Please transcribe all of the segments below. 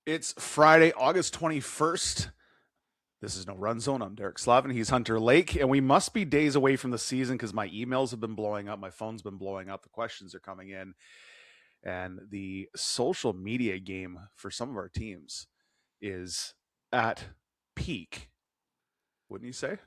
It's Friday, August 21st. This is No Run Zone. I'm Derek Slavin. He's Hunter Lake. And we must be days away from the season because my emails have been blowing up. My phone's been blowing up. The questions are coming in. And the social media game for some of our teams is at peak. Wouldn't you say?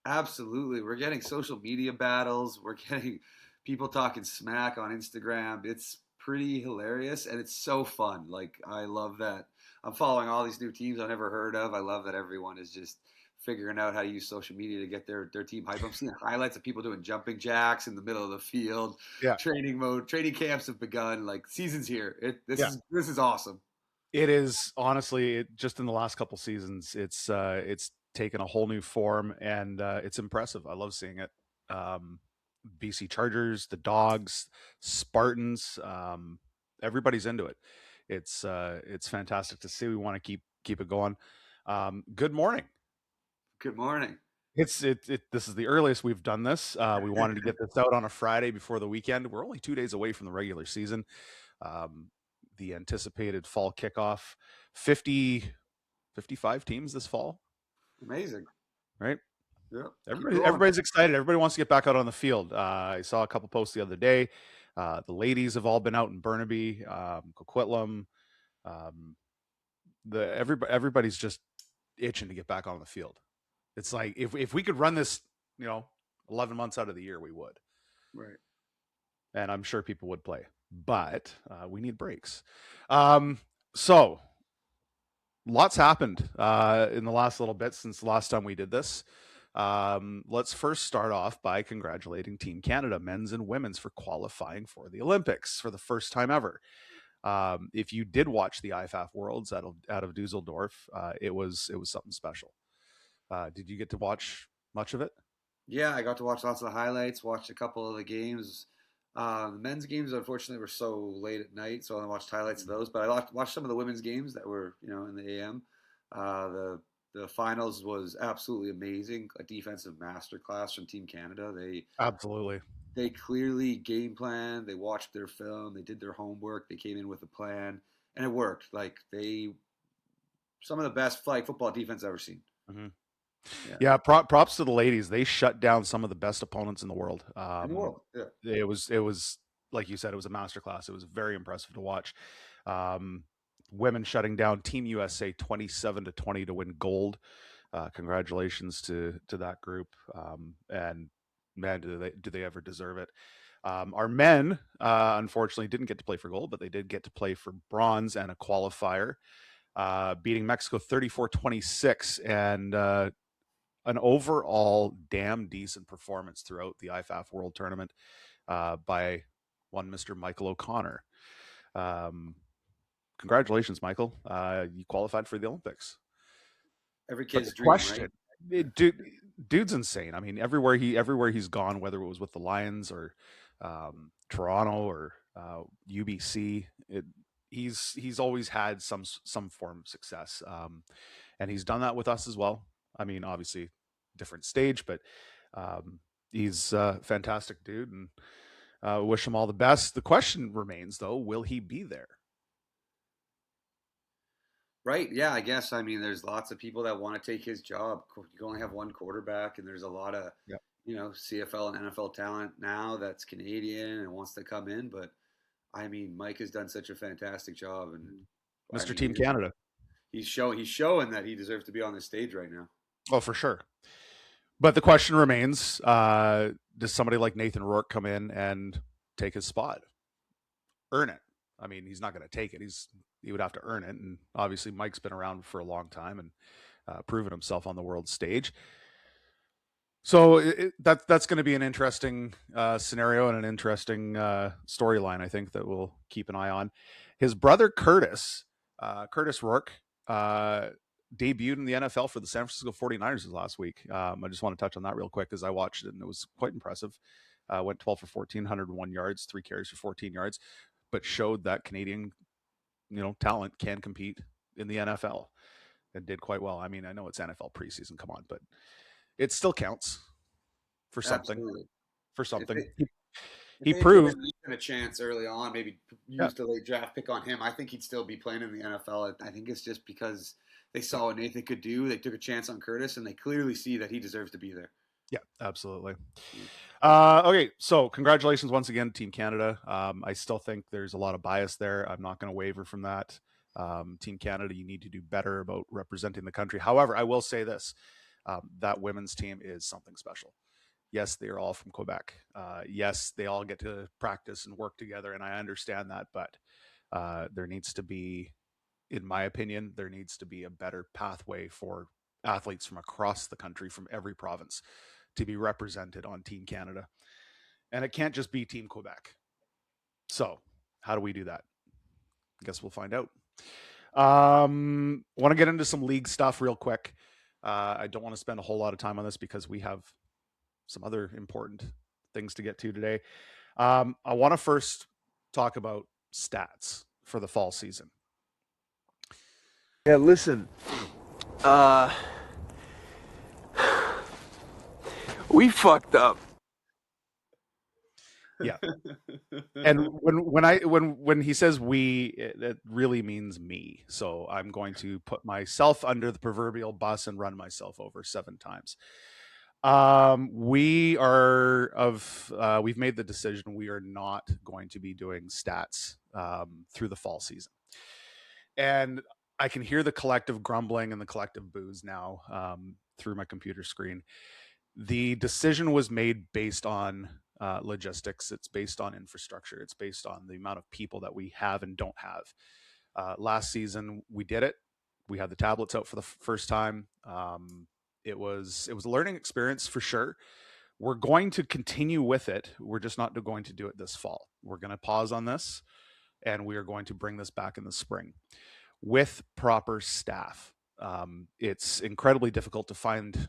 Absolutely. We're getting social media battles. We're getting people talking smack on Instagram. It's pretty hilarious and it's so fun. Like, I love that. I'm following all these new teams I've never heard of. I love that everyone is just figuring out how to use social media to get their team hype. I'm seeing highlights of people doing jumping jacks in the middle of the field. Yeah. Training mode, training camps have begun. Like, season's here. This Yeah. is awesome. It is honestly just in the last couple seasons, it's taken a whole new form and it's impressive. I love seeing it. BC Chargers, the Dogs, Spartans, everybody's into it. It's fantastic to see. We want to keep it going. Good morning. Good morning. This is the earliest we've done this. We wanted to get this out on a Friday before the weekend. We're only 2 days away from the regular season. Um, the anticipated fall kickoff, 50, 55 teams this fall, Amazing. right? Yeah. Keep going. Everybody's excited. Everybody wants to get back out on the field. I saw a couple posts the other day. The ladies have all been out in Burnaby, Coquitlam. Um, everybody's just itching to get back on the field. It's like if we could run this, 11 months out of the year, we would, Right. and I'm sure people would play. But we need breaks. So lots happened in the last little bit since the last time we did this. Let's first start off by congratulating Team Canada, men's and women's, for qualifying for the Olympics for the first time ever. If you did watch the IFAF Worlds out of Dusseldorf, it was something special. Did you get to watch much of it? Yeah, I got to watch lots of the highlights, watched a couple of the games. The men's games, unfortunately, were so late at night, so I only watched highlights of those. But I watched some of the women's games that were, in the AM. The finals was absolutely amazing, a defensive masterclass from Team Canada. Absolutely. They clearly game planned. They watched their film. They did their homework. They came in with a plan, and it worked. Like some of the best flag football defense I've ever seen. Mhm. Yeah, Yeah, props to the ladies. They shut down some of the best opponents in the world. in the world. Yeah. It was like you said, it was a masterclass. It was very impressive to watch. Um, Women shutting down Team USA 27-20 to win gold. Congratulations to that group. And man, do they ever deserve it? Our men, unfortunately, didn't get to play for gold, but they did get to play for bronze and a qualifier, beating Mexico 34-26, and an overall damn decent performance throughout the IFAF World Tournament by one Mr. Michael O'Connor. Um, Congratulations, Michael. You qualified for the Olympics. Every But the kid's dream, right? question, dude's insane. I mean, everywhere he's gone, whether it was with the Lions or Toronto or UBC, he's always had some form of success, and he's done that with us as well. I mean, obviously, different stage, but um, he's a fantastic dude, and wish him all the best. The question remains, though, will he be there? Right. Yeah, I guess. I mean, there's lots of people that want to take his job. You can only have one quarterback, and there's a lot of, Yeah, CFL and NFL talent now that's Canadian and wants to come in. But I mean, Mike has done such a fantastic job, and I Mr. Team mean, Canada. he's showing that he deserves to be on this stage right now. Oh, for sure. But the question remains: does somebody like Nathan Rourke come in and take his spot, earn it? I mean, he's not going to take it. He would have to earn it, and obviously, Mike's been around for a long time and proven himself on the world stage. So that's going to be an interesting scenario and an interesting storyline. I think that we'll keep an eye on. His brother Curtis Rourke, debuted in the NFL for the San Francisco 49ers last week. I just want to touch on that real quick because I watched it and it was quite impressive. Went 12 for 14, 101 yards, 3 carries for 14 yards, but showed that Canadian, talent can compete in the NFL and did quite well. I mean, I know it's NFL preseason, come on, but it still counts for something. Absolutely. For If something. it, If He they had given proved, Nathan a chance early on, maybe yeah, used a late draft pick on him, I think he'd still be playing in the NFL. I think it's just because they saw what Nathan could do. They took a chance on Curtis, and they clearly see that he deserves to be there. yeah, absolutely. Mm. Okay, so congratulations once again, Team Canada. I still think there's a lot of bias there. I'm not going to waver from that. Team Canada, you need to do better about representing the country. However, I will say this: that women's team is something special. Yes, they are all from Quebec. Yes, they all get to practice and work together, and I understand that. But there needs to be, in my opinion, there needs to be a better pathway for athletes from across the country, from every province, to be represented on Team Canada. And it can't just be Team Quebec. So, how do we do that? I guess we'll find out. Want to get into some league stuff real quick. I don't want to spend a whole lot of time on this because we have some other important things to get to today. I want to first talk about stats for the fall season. Yeah, listen. Uh, we fucked up. Yeah. And when he says we, it really means me. So I'm going to put myself under the proverbial bus and run myself over 7 times. We've made the decision we are not going to be doing stats through the fall season, and I can hear the collective grumbling and the collective boos now through my computer screen. The decision was made based on logistics. It's based on infrastructure. It's based on the amount of people that we have and don't have. Last season we did it. We had the tablets out for the first time. It was a learning experience for sure. We're going to continue with it. We're just not going to do it this fall. We're going to pause on this, and we are going to bring this back in the spring with proper staff. It's incredibly difficult to find.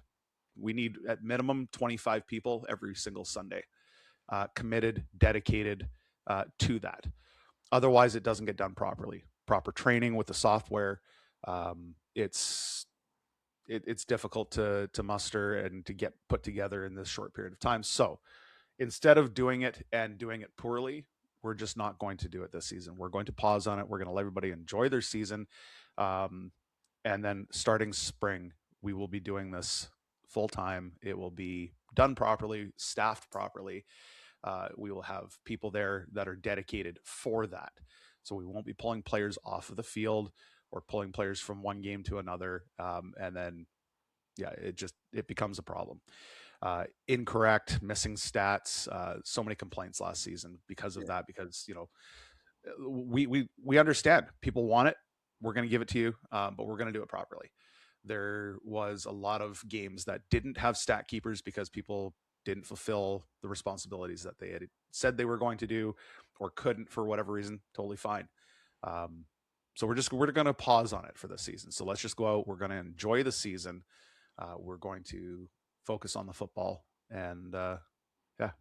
We need at minimum 25 people every single Sunday, committed, dedicated to that. Otherwise, it doesn't get done properly. Proper training with the software. It's difficult to muster and to get put together in this short period of time. So instead of doing it and doing it poorly, we're just not going to do it this season. We're going to pause on it. We're going to let everybody enjoy their season. Um, and then starting spring, we will be doing this full time. It will be done properly, staffed properly. We will have people there that are dedicated for that. So we won't be pulling players off of the field or pulling players from one game to another. And then, yeah, it becomes a problem. Incorrect, missing stats. So many complaints last season because of Yeah. that. Because we understand people want it. We're going to give it to you, but we're going to do it properly. There was a lot of games that didn't have stat keepers because people didn't fulfill the responsibilities that they had said they were going to do or couldn't for whatever reason. Totally fine. Um, so we're going to pause on it for this season. So let's just go out. We're going to enjoy the season. We're going to focus on the football, and yeah,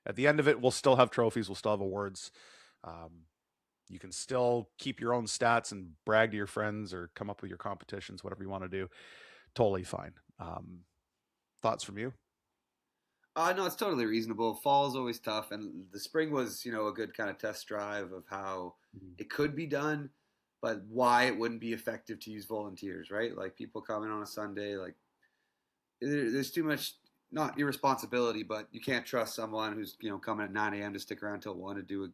at the end of it, we'll still have trophies. We'll still have awards. Um, you can still keep your own stats and brag to your friends or come up with your competitions, whatever you want to do. Totally fine. Thoughts from you? No, it's totally reasonable. Fall is always tough, and the spring was, a good kind of test drive of how Mhm. it could be done, but why it wouldn't be effective to use volunteers, right? Like people coming on a Sunday, like there's too much, not irresponsibility, but you can't trust someone who's coming at 9 a.m. to stick around till 1 to do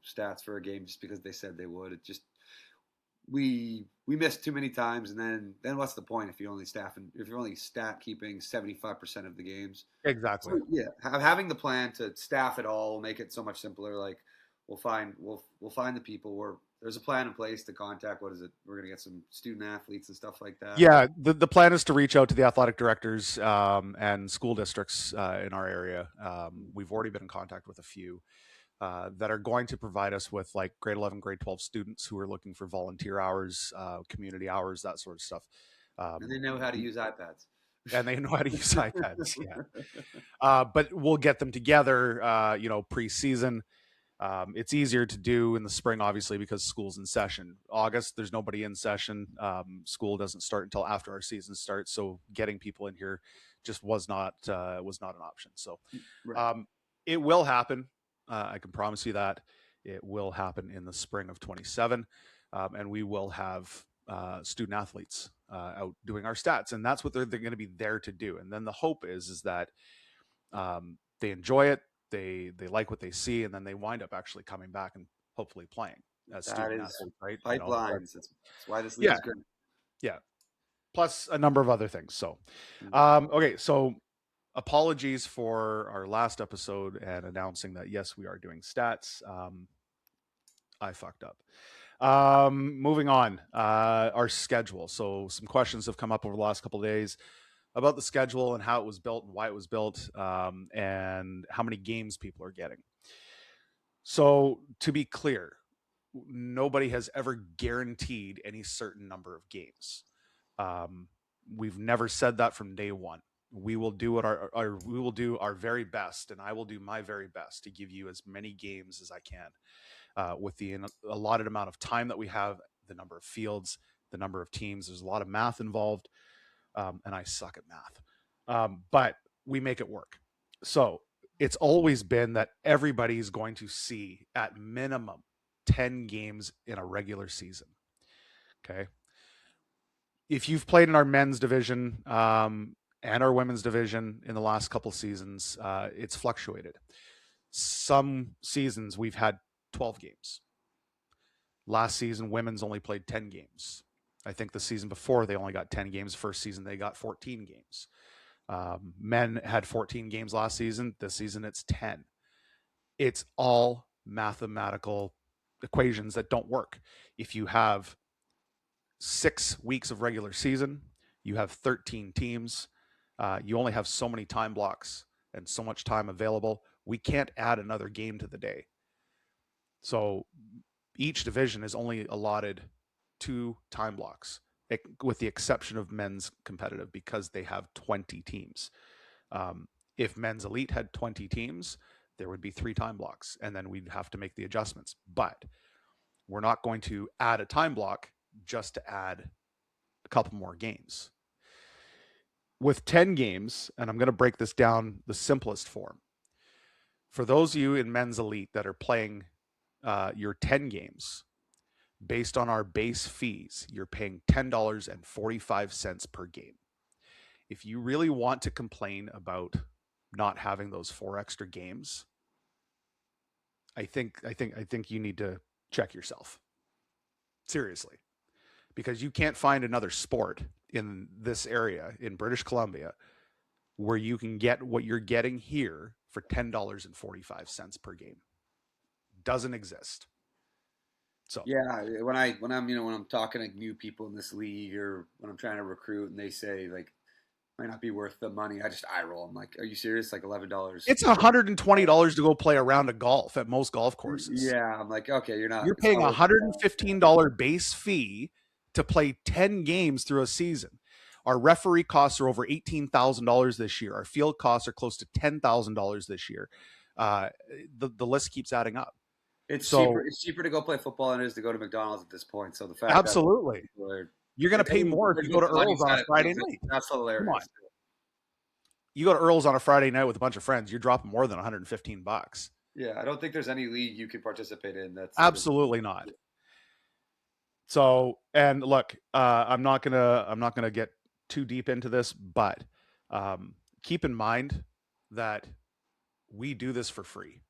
stats for a game just because they said they would. It just we missed too many times, and then what's the point if you're only stat keeping 75% of the games? Exactly. So yeah, having the plan to staff it all will make it so much simpler. Like we'll find the people. Where there's a plan in place to contact. What is it? We're gonna get some student athletes and stuff like that. Yeah, the plan is to reach out to the athletic directors and school districts in our area. We've already been in contact with a few that are going to provide us with like grade 11, grade 12 students who are looking for volunteer hours, community hours, that sort of stuff. And they know how to use iPads. And they know how to use iPads. Yeah. But we'll get them together, pre-season. It's easier to do in the spring, obviously, because school's in session. August, there's nobody in session. School doesn't start until after our season starts, so getting people in here just was not an option. So Right. um, it will happen. I can promise you that it will happen in the spring of 27, and we will have student athletes out doing our stats, and that's what they're going to be there to do. And then the hope is that they enjoy it, they like what they see, and then they wind up actually coming back and hopefully playing as That student is athletes, right? pipelines. That's why this league Yeah. is great. Yeah. Plus a number of other things. So, Mhm. okay. So apologies for our last episode and announcing that, yes, we are doing stats. I fucked up. Moving on, our schedule. So some questions have come up over the last couple of days about the schedule and how it was built and why it was built, and how many games people are getting. So to be clear, nobody has ever guaranteed any certain number of games. We've never said that from day one. We will do what we will do our very best, and I will do my very best to give you as many games as I can, with the allotted amount of time that we have, the number of fields, the number of teams. There's a lot of math involved, and I suck at math, but we make it work. So it's always been that everybody's going to see at minimum 10 games in a regular season. Okay. If you've played in our men's division, and our women's division in the last couple seasons, it's fluctuated. Some seasons we've had 12 games. Last season, women's only played 10 games. I think the season before they only got 10 games. First season they got 14 games. Men had 14 games last season. This season it's 10. It's all mathematical equations that don't work. If you have 6 weeks of regular season, you have 13 teams, you only have so many time blocks and so much time available. We can't add another game to the day. So each division is only allotted 2 time blocks, with the exception of men's competitive, because they have 20 teams. If men's elite had 20 teams, there would be 3 time blocks, and then we'd have to make the adjustments. But we're not going to add a time block just to add a couple more games. With 10 games, and I'm going to break this down the simplest form. For those of you in men's elite that are playing your 10 games, based on our base fees, you're paying $10.45 per game. If you really want to complain about not having those 4 extra games, I think you need to check yourself. Seriously. Because you can't find another sport in this area in British Columbia where you can get what you're getting here for $10.45 per game. Doesn't exist. So Yeah, when I'm talking to new people in this league, or when I'm trying to recruit and they say like might not be worth the money, I just eye roll. I'm like, are you serious? Like $11? it's $120 to go play a round of golf at most golf courses. Yeah, I'm like, okay, You're paying a $115 base fee to play 10 games through a season. Our referee costs are over $18,000 this year. Our field costs are close to $10,000 this year. The list keeps adding up. It's cheaper to go play football than it is to go to McDonald's at this point. So the fact absolutely, you're going to pay more if you go to Earl's on a Friday night. That's hilarious. You go to Earl's on a Friday night with a bunch of friends, you're dropping more than $115. Yeah, I don't think there's any league you can participate in that's absolutely not. So, and look, I'm not gonna get too deep into this, but keep in mind that we do this for free.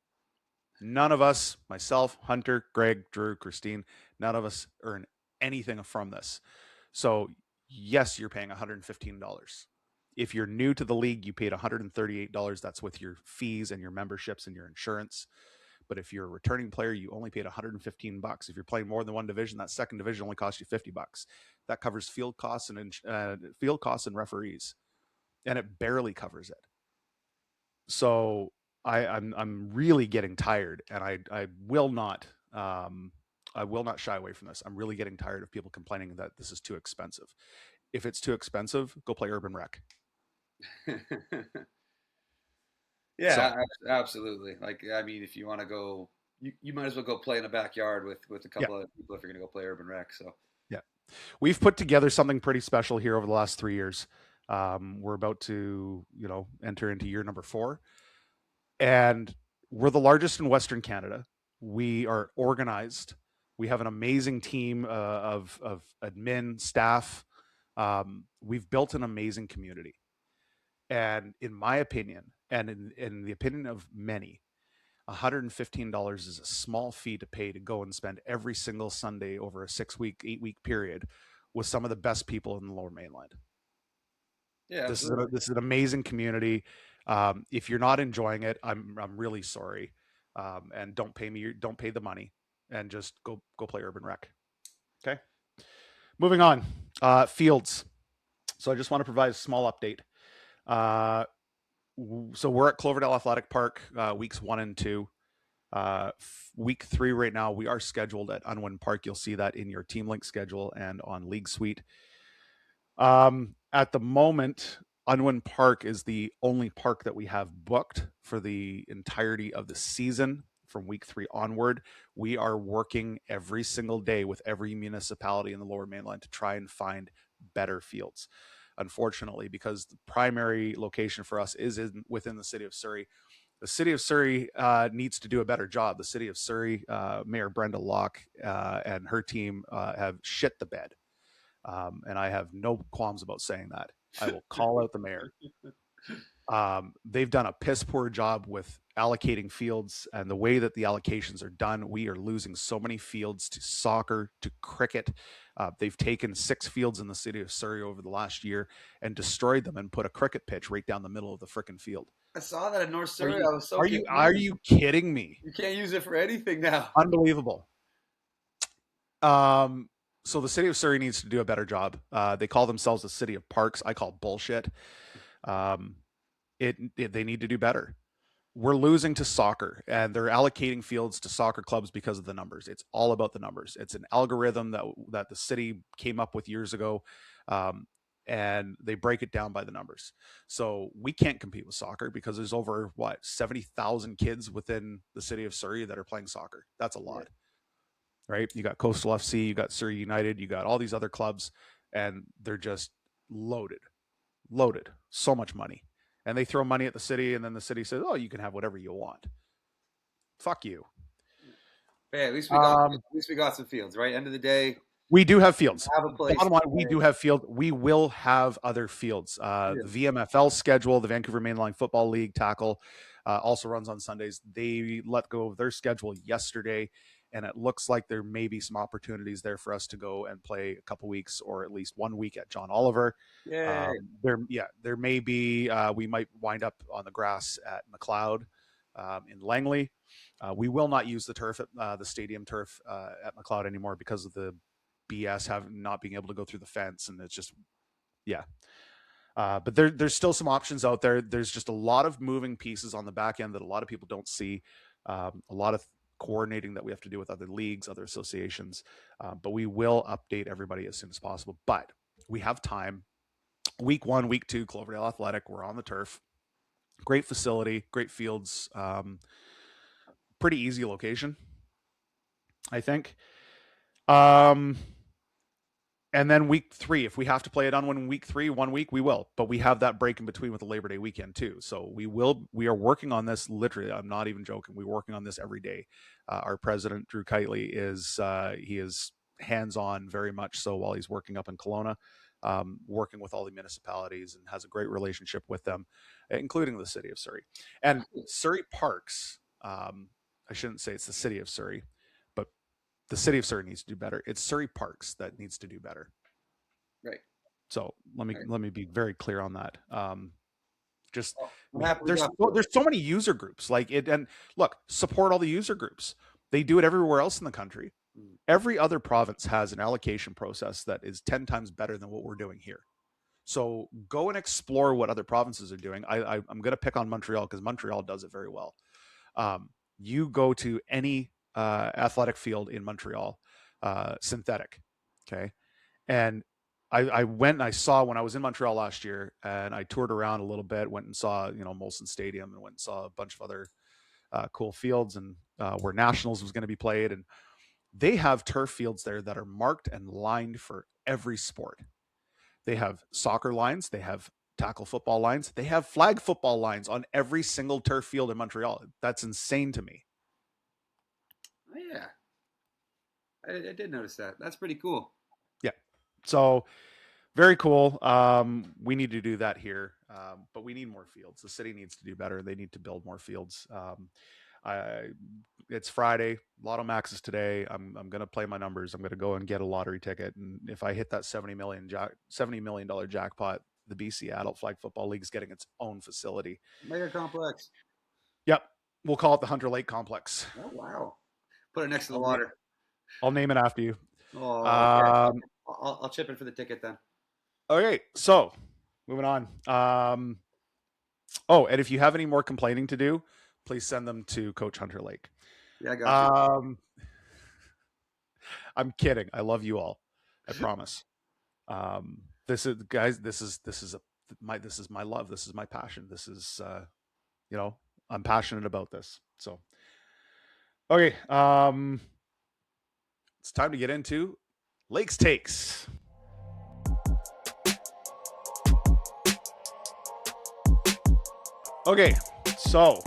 None of us, myself, Hunter, Greg, Drew, Christine, none of us earn anything from this. So yes, you're paying $115. If you're new to the league, you paid $138. That's with your fees and your memberships and your insurance. But if you're a returning player, you only paid $115. If you're playing more than one division, that second division only costs you $50. That covers field costs and referees, and it barely covers it. So I'm really getting tired, and I will not shy away from this. I'm really getting tired of people complaining that this is too expensive. If it's too expensive, go play Urban Rec. Yeah, absolutely. Like, I mean, if you want to go, you might as well go play in the backyard with a couple of people if you're going to go play Urban Rec. So yeah, we've put together something pretty special here over the last 3 years. We're about to, enter into year number 4, and we're the largest in Western Canada. We are organized. We have an amazing team of admin staff. We've built an amazing community. And in my opinion, and in the opinion of many, $115 is a small fee to pay to go and spend every single Sunday over a 6-week, 8-week period with some of the best people in the Lower Mainland. Yeah, This is absolutely. this is an amazing community. If you're not enjoying it, I'm really sorry. And don't pay the money, and just go play Urban Rec. Okay. Moving on. Fields. So I just want to provide a small update. Uh, so we're at Cloverdale Athletic Park, weeks 1 and 2. Week 3 right now, we are scheduled at Unwin Park. You'll see that in your Team Link schedule and on League Suite. At the moment, Unwin Park is the only park that we have booked for the entirety of the season. From week 3 onward, we are working every single day with every municipality in the Lower Mainland to try and find better fields. Unfortunately, because the primary location for us is within the city of Surrey, the city of Surrey needs to do a better job. The city of Surrey, Mayor Brenda Locke and her team have shit the bed. And I have no qualms about saying that. I will call out the mayor. They've done a piss poor job with allocating fields, and the way that the allocations are done, we are losing so many fields to soccer, to cricket. They've taken 6 fields in the city of Surrey over the last year and destroyed them and put a cricket pitch right down the middle of the frickin' field. I saw that in North Are Surrey. you, I was so are you confused. are you kidding me? You can't use it for anything now. Unbelievable. So the city of Surrey needs to do a better job. They call themselves the city of parks. I call bullshit. They need to do better. We're losing to soccer, and they're allocating fields to soccer clubs because of the numbers. It's all about the numbers. It's an algorithm that the city came up with years ago, and they break it down by the numbers. So we can't compete with soccer because there's over 70,000 kids within the city of Surrey that are playing soccer. That's a lot, right? You got Coastal FC, you got Surrey United, you got all these other clubs, and they're just loaded, so much money. And they throw money at the city, and then the city says, "Oh, you can have whatever you want." Fuck you. Hey, at least we got some fields, right? End of the day, we do have fields. have a place. Bottom line, we do have field. We will have other fields. The VMFL schedule, the Vancouver Mainline Football League tackle, also runs on Sundays. They let go of their schedule yesterday, and it looks like there may be some opportunities there for us to go and play a couple weeks or at least 1 week at John Oliver. There may be. We might wind up on the grass at McLeod in Langley. We will not use the turf at the stadium turf at McLeod anymore because of the BS not being able to go through the fence, and it's just but there's still some options out there. There's just a lot of moving pieces on the back end that a lot of people don't see. A lot of coordinating that we have to do with other leagues, other associations, but we will update everybody as soon as possible. But we have time. Week 1, week 2, Cloverdale Athletic, we're on the turf. Great facility, great fields, pretty easy location, I think. And then week 3, if we have to play it on in week 3, 1 week, we will. But we have that break in between with the Labor Day weekend too. So we are working on this literally. I'm not even joking. We're working on this every day. Our president, Drew Kitely, he is hands-on very much so while he's working up in Kelowna, working with all the municipalities, and has a great relationship with them, including the city of Surrey. And Surrey Parks, I shouldn't say it's the city of Surrey, but the city of Surrey needs to do better. It's Surrey Parks that needs to do better. Right. So let me be very clear on that. There's so many user groups and look, support all the user groups. They do it everywhere else in the country. Every other province has an allocation process that is 10 times better than what we're doing here. So go and explore what other provinces are doing. I'm going to pick on Montreal because Montreal does it very well. You go to any athletic field in Montreal, synthetic, okay? And I went and I saw when I was in Montreal last year, and I toured around a little bit, went and saw, Molson Stadium, and went and saw a bunch of other cool fields, and where Nationals was going to be played. And they have turf fields there that are marked and lined for every sport. They have soccer lines, they have tackle football lines. They have flag football lines on every single turf field in Montreal. That's insane to me. Oh, yeah. I did notice that. That's pretty cool. Yeah. So very cool. We need to do that here, but we need more fields. The city needs to do better. They need to build more fields. It's Friday. Lotto Max is today. I'm going to play my numbers. I'm going to go and get a lottery ticket, and if I hit that $70 million jackpot, the BC Adult Flag Football League is getting its own facility. Mega complex. Yep, we'll call it the Hunter Lake Complex. Oh wow! Put it next to the water. I'll name it after you. Oh, okay. I'll chip in for the ticket then. Okay, so moving on. And if you have any more complaining to do, please send them to Coach Hunter Lake. Yeah, I got you. I'm kidding. I love you all. I promise. This is guys. This is my love. This is my passion. This is I'm passionate about this. So okay. It's time to get into Lake's Takes. Okay, so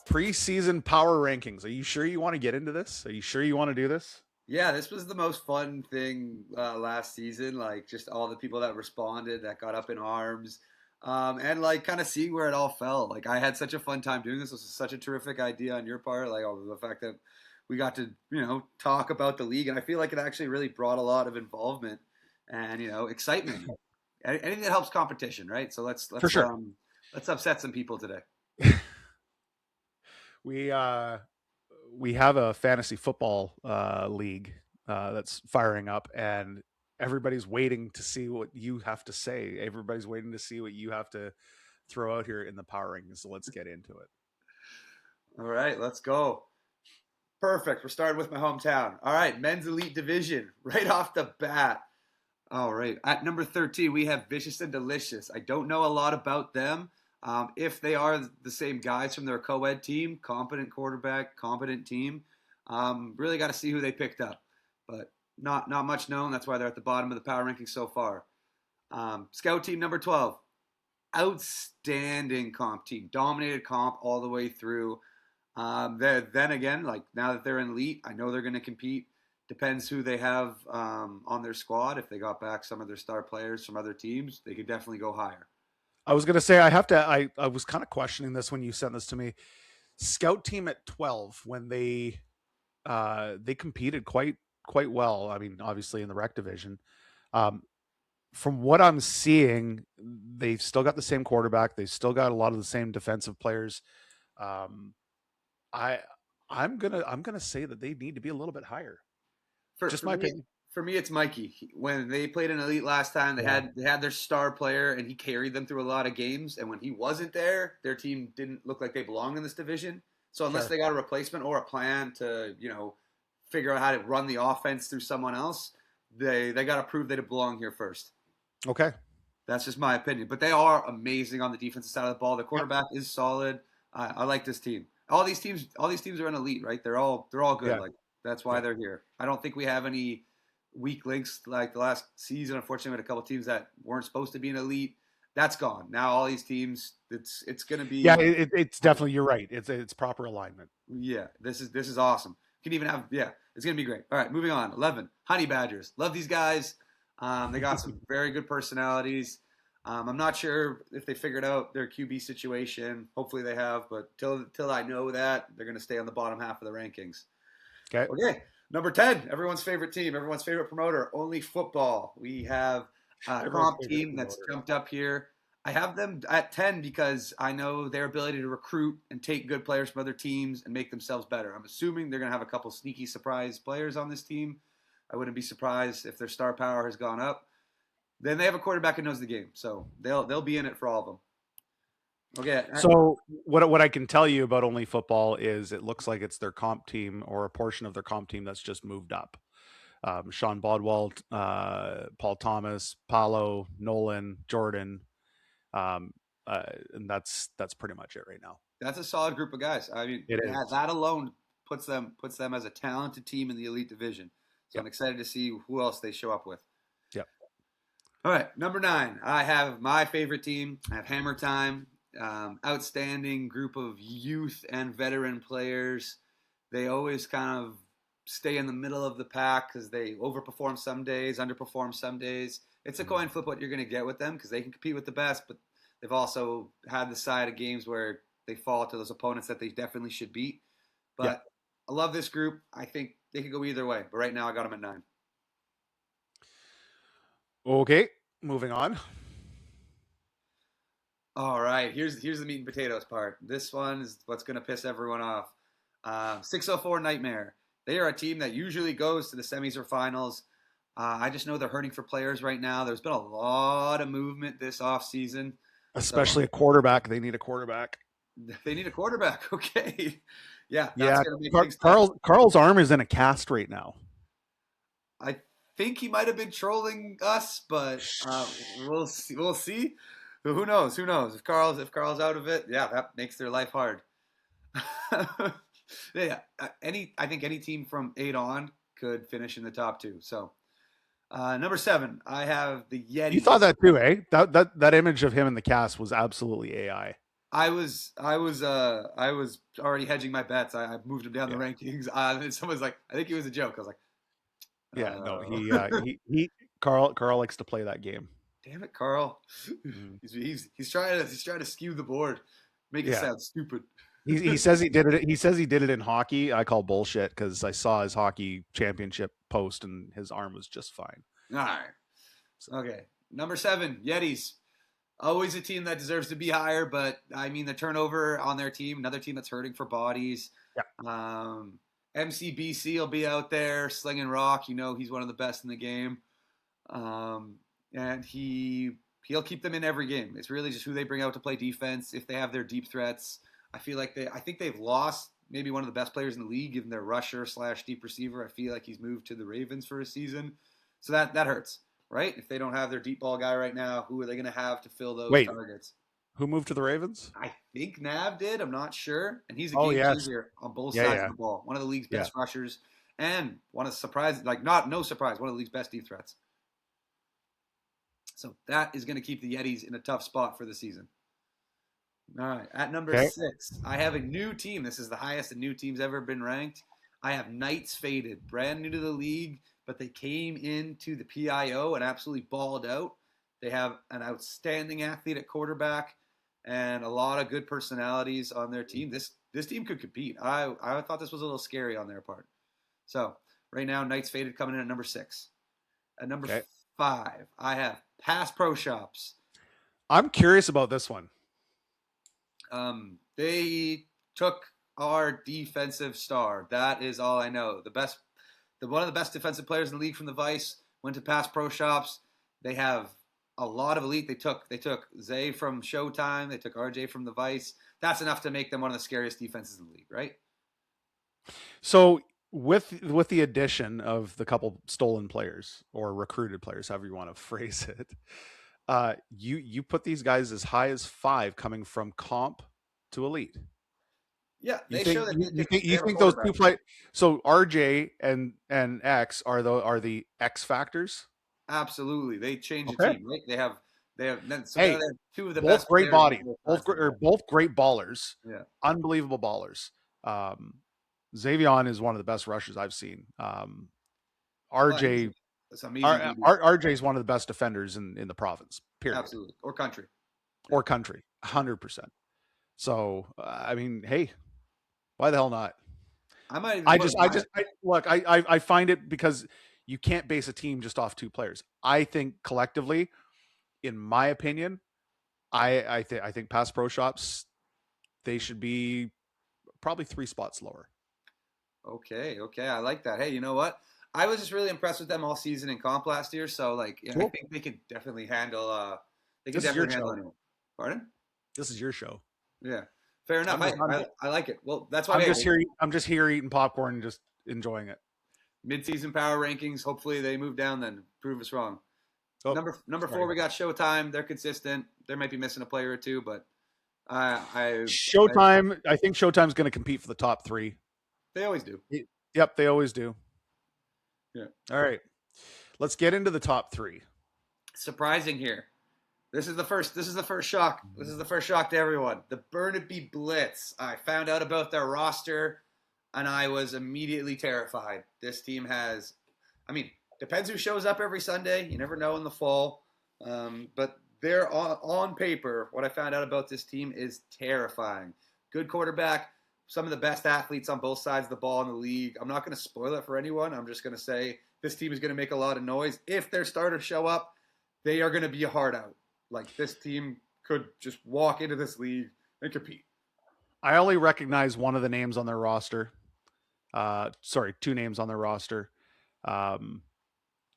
preseason power rankings. Are you sure you want to get into this? Are you sure you want to do this? Yeah, this was the most fun thing last season. Like just all the people that responded, that got up in arms, and like kind of seeing where it all fell. Like I had such a fun time doing this. This was such a terrific idea on your part. Like the fact that we got to talk about the league, and I feel like it actually really brought a lot of involvement and excitement. Anything that helps competition, right? So let's For sure. Let's upset some people today. We have a fantasy football league that's firing up, and everybody's waiting to see what you have to say. Everybody's waiting to see what you have to throw out here in the power rankings. So let's get into it. All right, let's go. Perfect. We're starting with my hometown. All right, men's elite division right off the bat. All right, at number 13, we have Vicious and Delicious. I don't know a lot about them. If they are the same guys from their co-ed team, competent quarterback, competent team, really got to see who they picked up. But not much known. That's why they're at the bottom of the power rankings so far. Scout team number 12. Outstanding comp team. Dominated comp all the way through. Then again, like now that they're in elite, I know they're going to compete. Depends who they have on their squad. If they got back some of their star players from other teams, they could definitely go higher. I was going to say, I was kind of questioning this when you sent this to me. Scout team at 12, when they competed quite well. I mean, obviously in the rec division. From what I'm seeing, they've still got the same quarterback. They've still got a lot of the same defensive players. I'm gonna say that they need to be a little bit higher. Just my opinion. For me, it's Mikey. When they played in elite last time, they had their star player, and he carried them through a lot of games. And when he wasn't there, their team didn't look like they belonged in this division. So unless they got a replacement or a plan to figure out how to run the offense through someone else, they got to prove they belong here first. Okay, that's just my opinion. But they are amazing on the defensive side of the ball. The quarterback is solid. I like this team. All these teams are in elite, right? They're all good. Yeah. Like that's why they're here. I don't think we have any weak links like the last season. Unfortunately, we had a couple teams that weren't supposed to be an elite. That's gone. Now all these teams, it's going to be. Yeah, it's definitely. You're right. It's proper alignment. Yeah, this is awesome. You can even have it's going to be great. All right, moving on. 11, Honey Badgers. Love these guys. They got some very good personalities. I'm not sure if they figured out their QB situation. Hopefully they have, but till I know that, they're going to stay on the bottom half of the rankings. Okay. Number 10, everyone's favorite team, everyone's favorite promoter, Only Football. We have a comp team that's jumped up here. I have them at 10 because I know their ability to recruit and take good players from other teams and make themselves better. I'm assuming they're going to have a couple sneaky surprise players on this team. I wouldn't be surprised if their star power has gone up. Then they have a quarterback who knows the game, so they'll be in it for all of them. Okay. So what I can tell you about Only Football is it looks like it's their comp team or a portion of their comp team that's just moved up. Sean Bodwald, Paul Thomas, Paolo, Nolan, Jordan, and that's pretty much it right now. That's a solid group of guys. I mean, that alone puts them as a talented team in the elite division. So I'm excited to see who else they show up with. Yep. All right, number 9. I have my favorite team. I have Hammer Time. Outstanding group of youth and veteran players. They always kind of stay in the middle of the pack because they overperform some days, underperform some days. It's a coin flip what you're going to get with them because they can compete with the best, but they've also had the side of games where they fall to those opponents that they definitely should beat. But Yeah. I love this group. I think they could go either way, but right now I got them at 9. Okay, moving on. All right, here's the meat and potatoes part. This one is what's going to piss everyone off. 604 Nightmare. They are a team that usually goes to the semis or finals. I just know they're hurting for players right now. There's been a lot of movement this offseason. Especially a quarterback. They need a quarterback. They need a quarterback. Okay. Yeah, that's Yeah, going to make things tough. Carl's arm is in a cast right now. I think he might have been trolling us, but we'll see. We'll see. Who knows? Who knows? If Carl's out of it, yeah, that makes their life hard. Yeah, I think any team from 8 on could finish in the top 2. So, number 7, I have the Yeti. You thought that too, eh? That image of him in the cast was absolutely AI. I was already hedging my bets. I moved him down the rankings. And someone's like, I think he was a joke. I was like, yeah, no, he Carl likes to play that game. Damn it, Carl. He's trying to skew the board, make it sound stupid. He says he did it. He says he did it in hockey. I call bullshit because I saw his hockey championship post and his arm was just fine. All right. Okay. Number 7, Yetis. Always a team that deserves to be higher, but I mean the turnover on their team, another team that's hurting for bodies. Yeah. MCBC will be out there slinging rock. You know he's one of the best in the game, and he'll keep them in every game. It's really just who they bring out to play defense. If they have their deep threats, I think they've lost maybe one of the best players in the league, given their rusher / deep receiver. I feel like he's moved to the Ravens for a season, so that hurts. Right? If they don't have their deep ball guy right now, who are they going to have to fill those targets? Who moved to the Ravens? I think Nav did. I'm not sure. And he's a game changer on both sides of the ball. One of the league's best rushers and one of the surprise, no surprise, one of the league's best deep threats. So that is going to keep the Yetis in a tough spot for the season. All right. At number 6, I have a new team. This is the highest a new team's ever been ranked. I have Knights Faded, brand new to the league, but they came into the PIO and absolutely balled out. They have an outstanding athlete at quarterback and a lot of good personalities on their team. This team could compete. I thought this was a little scary on their part. So right now, Knights Faded coming in at number 6. At number 5, I have Pass Pro Shops. I'm curious about this one. They took our defensive star. That is all I know. One of the best defensive players in the league from the Vice went to Pass Pro Shops. They have a lot of elite. They took Zay from Showtime. They took RJ from the Vice. That's enough to make them one of the scariest defenses in the league, right? So with the addition of the couple stolen players or recruited players, however you want to phrase it, you put these guys as high as 5 coming from comp to elite. Yeah, you think those two play? So RJ and X are the X factors. Absolutely, they change the team. Right? They have 2 of the both best great bodies, both great ballers. Yeah, unbelievable ballers. Xavion is one of the best rushers I've seen. RJ is one of the best defenders in the province. Period. Absolutely, or country, 100%. So I mean, hey. Why the hell not? I find it because you can't base a team just off 2 players. I think collectively, in my opinion, I think Pass Pro Shops, they should be probably 3 spots lower. Okay, I like that. Hey, you know what? I was just really impressed with them all season in comp last year. So cool. I think they could definitely handle. Anyone. Pardon? This is your show. Yeah. Fair enough. I like it. Well, that's why I'm just here eating popcorn and just enjoying it. Mid-season power rankings. Hopefully they move down then. Prove us wrong. Number 4, we got Showtime. They're consistent. They might be missing a player or 2, but Showtime. I think Showtime's going to compete for the top 3. They always do. Yep, they always do. Yeah. All right. Let's get into the top 3. Surprising here. This is the first shock. This is the first shock to everyone. The Burnaby Blitz. I found out about their roster and I was immediately terrified. This team has, I mean, depends who shows up every Sunday. You never know in the fall. But they're on paper. What I found out about this team is terrifying. Good quarterback, some of the best athletes on both sides of the ball in the league. I'm not going to spoil it for anyone. I'm just going to say this team is going to make a lot of noise. If their starters show up, they are going to be a hard out. Like, this team could just walk into this league and compete. I only recognize one of the names on their roster. Sorry, two names on their roster. I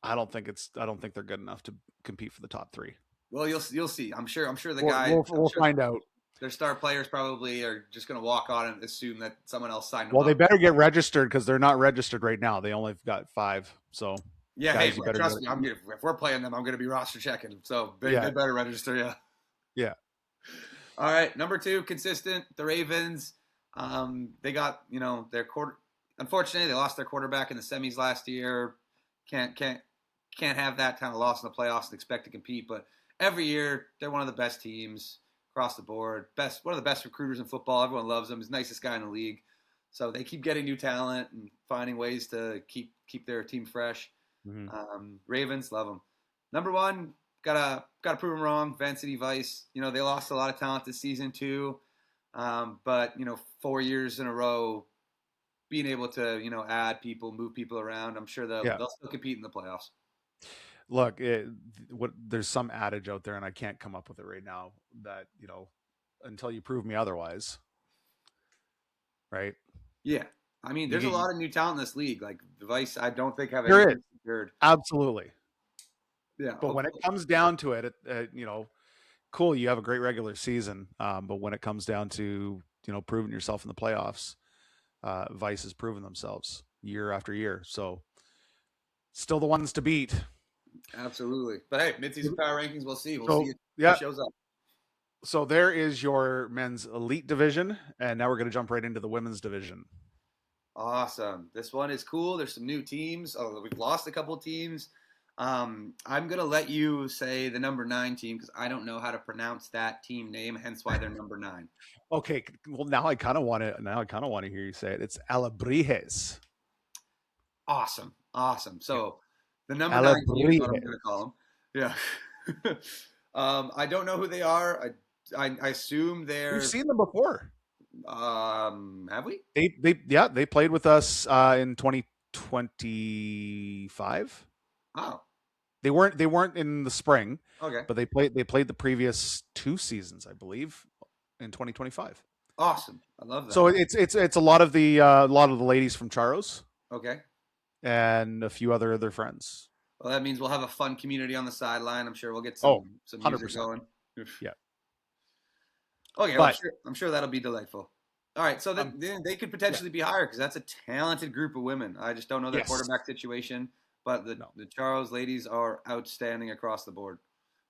don't think they're good enough to compete for the top three. Well, you'll see. I'm sure the We'll, guys. we'll find out. Their star players probably are just going to walk on and assume that someone else signed them. Well, up. they better get registered because they're not registered right now. They only got 5. So yeah, guys, hey, trust me. If we're playing them, I'm going to be roster checking. So they better register. Yeah. Yeah. All right, number 2, consistent. The Ravens. They got their quarter. Unfortunately, they lost their quarterback in the semis last year. Can't have that kind of loss in the playoffs and expect to compete. But every year, they're one of the best teams across the board. One of the best recruiters in football. Everyone loves him. He's the nicest guy in the league. So they keep getting new talent and finding ways to keep their team fresh. Mm-hmm. Ravens, love them. Number 1, gotta prove them wrong. Varsity Vice. They lost a lot of talent this season too. But 4 years in a row, being able to add people, move people around, I'm sure they'll still compete in the playoffs. Look, there's some adage out there, and I can't come up with it right now, that until you prove me otherwise, right? Yeah, I mean, there's a lot of new talent in this league. Like the Vice, I don't think have anything secured. Absolutely. Yeah, but when it comes down to it, cool, you have a great regular season, but when it comes down to proving yourself in the playoffs, Vice has proven themselves year after year. So still the ones to beat. Absolutely. But hey, midseason power rankings, we'll see. We'll see if it shows up. So there is your men's elite division, and now we're going to jump right into the women's division. Awesome. This one is cool. There's some new teams. We've lost a couple teams. I'm going to let you say the number 9 team because I don't know how to pronounce that team name, hence why they're number 9. Okay. Well, now I kind of want to hear you say it. It's Alebrijes. Awesome. So the number 9 team is what I'm going to call them. Yeah. I don't know who they are. I assume they're. We've seen them before. Have we? They played with us in 2025. Oh. They weren't in the spring. Okay. But they played the previous 2 seasons, I believe, in 2025. Awesome. I love that. So it's a lot of the ladies from Charros. Okay. And a few other their friends. Well, that means we'll have a fun community on the sideline. I'm sure we'll get some music going. Yeah. Okay, well, I'm sure that'll be delightful. All right, so they could potentially be higher because that's a talented group of women. I just don't know their quarterback situation, but the Charros ladies are outstanding across the board.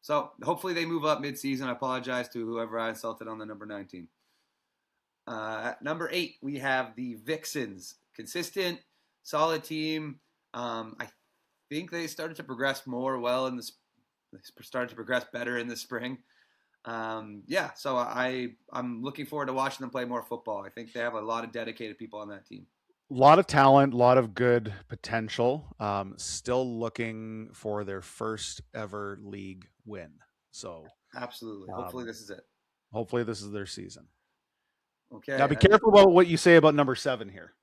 So hopefully they move up mid-season. I apologize to whoever I insulted on the number 19. At number 8, we have the Vixens. Consistent, solid team. I think they started to progress better in the spring. So I'm looking forward to watching them play more football. I think they have a lot of dedicated people on that team. A lot of talent, a lot of good potential. Still looking for their first ever league win. So absolutely. Hopefully this is it. Hopefully this is their season. Okay. Now be careful about what you say about number 7 here.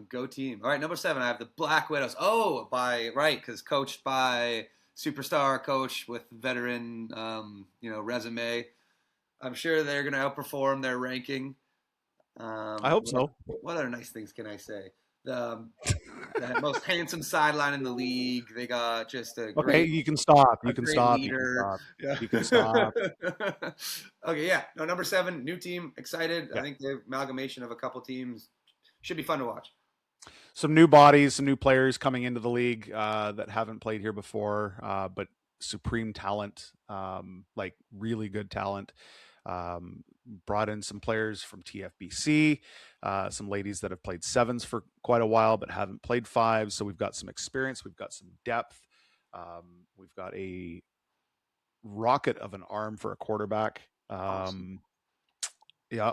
Go team. All right, number 7, I have the Black Widows. Oh, because coached by superstar coach with veteran, resume. I'm sure they're going to outperform their ranking. I hope so. What other nice things can I say? The most handsome sideline in the league. They got just a great. Okay, you can stop. You can stop. Leader. You can stop. Okay, yeah. No, number 7, new team. Excited. Yeah. I think the amalgamation of a couple teams should be fun to watch. Some new bodies, some new players coming into the league that haven't played here before, but supreme talent, like really good talent. Brought in some players from TFBC, some ladies that have played 7s for quite a while but haven't played 5s. So we've got some experience, we've got some depth. We've got a rocket of an arm for a quarterback. Awesome. Yeah.